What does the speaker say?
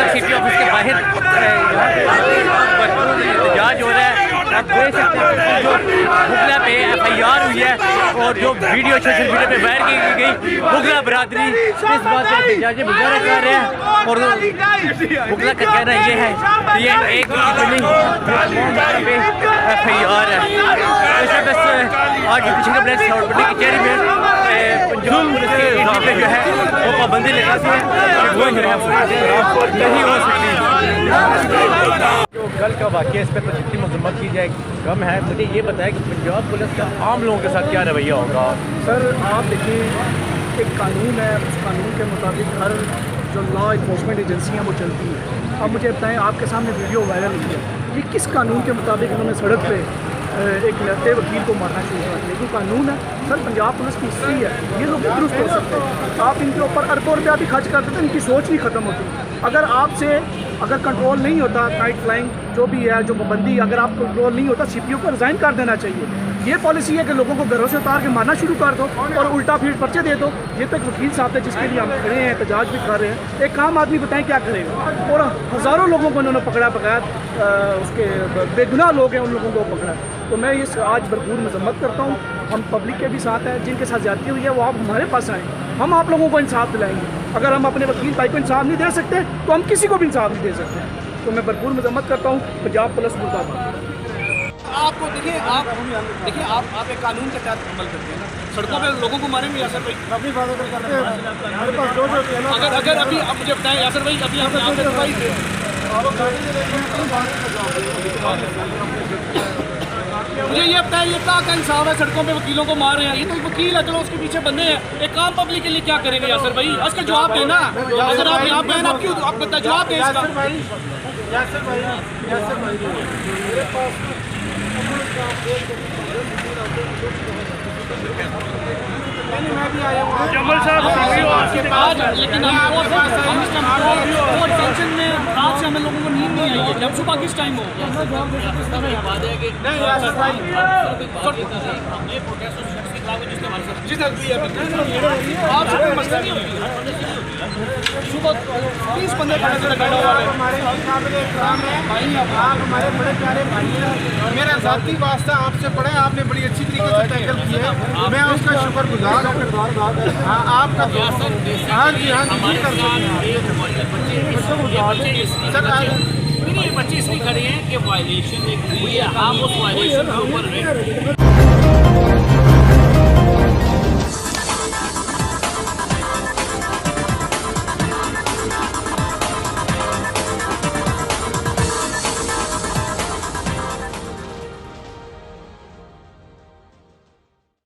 CP office के बाहर एहतजाज हो रहा है। आप देख सकते हैं जो बुगला पे FIR हुई है और जो वीडियो सोशल मीडिया पे वायरल की गई, बुगला बरादरी इस बात का एहतजाज मुजाहरा कर रहे हैं। और बुगला का कहना ये है कि ये एक बिल्डिंग पे FIR है। वैसे बस आज पीछे के ब्लैक साउथ की चेहरे में पंजाब पुलिस के पे जो है वो पाबंदी लगाती है, नहीं हो सकती। जो कल का वाक़या इस पर तो जितनी मजम्मत की जाए कम है। मुझे ये बताया कि पंजाब पुलिस का आम लोगों के साथ क्या रवैया होगा। सर आप देखिए, एक कानून है, उस कानून के मुताबिक हर जो लॉ इन्फोर्समेंट एजेंसियाँ वो चलती हैं। अब मुझे बताएं, आपके सामने वीडियो वायरल हुई है कि किस कानून के मुताबिक उन्होंने सड़क पे एक लड़ते वकील को मारना शुरू कर दिया। जो कानून है सर, पंजाब पुलिस की हिस्ट्री है, ये लोग दुरुस्त हो सकते हैं। आप इनके ऊपर अरबों रुपया भी खर्च कर देते हैं, इनकी सोच नहीं ख़त्म होती। अगर कंट्रोल नहीं होता, नाइट फ्लाइंग जो भी है, जो पाबंदी, अगर आप कंट्रोल नहीं होता, CPU को रिज़ाइन कर देना चाहिए। ये पॉलिसी है कि लोगों को घरों से उतार के मारना शुरू कर दो और उल्टा फिर पर्चे दे दो। ये तो एक वकील साहब थे जिसके लिए हम खड़े हैं, एहतजाज भी कर रहे हैं। एक आम आदमी बताएं क्या करेगा। और हज़ारों लोगों को उन्होंने पकड़ा, बगैर उसके बेगुनाह लोग हैं, उन लोगों को पकड़ा। तो मैं ये आज भरपूर मजम्मत करता हूँ। हम पब्लिक के भी साथ हैं, जिनके साथ ज़्यादती हुई है वो आप हमारे पास आएँ, हम आप लोगों को इंसाफ दिलाएंगे। अगर हम अपने वकील भाई को इंसाफ नहीं दे सकते तो हम किसी को भी इंसाफ नहीं दे सकते। तो मैं भरपूर मजम्मत करता हूँ। पंजाब पुलिस मुर्दाबाद। आपको देखिए, आप एक कानून के तहत अमल करते हैं ना, सड़कों पे लोगों को मारेंगे यासर भाई। अपनी बात कर रहे हैं, अगर अभी आप मुझे बताएं यासर भाई, अभी आपने भाई मुझे ये बताएं, ये क्या इंसाफ है, सड़कों पे वकीलों को मार रहे हैं। ये तो वकील है, चलो उसके पीछे बंदे हैं। एक आम पब्लिक के लिए क्या करेंगे यासर भाई? इसका जवाब देना। अगर आप यहाँ पे आप क्यों आप बता जवाब दें इसका। यासर भाई मेरे पास मैं भी आया हूँ जमल साहब के बाद, लेकिन टेंशन में रात से हमें लोगों को नींद नहीं आई है। जब सुबह किस टाइम हो सुबह 30 बंदे हमारे बड़े प्यारे भाई हैं। मेरा ज़ाती वास्ता आपसे पड़ा है, आपने बड़ी अच्छी तरीके से टैकल किया है, मैं उसका शुक्रगुजार हूँ। हाँ आपका हाँ जी कर सकते हैं सर। बच्चे इसलिए खड़े हैं कि वायलेशन एक हुई है, आप उस वायलेशन के ऊपर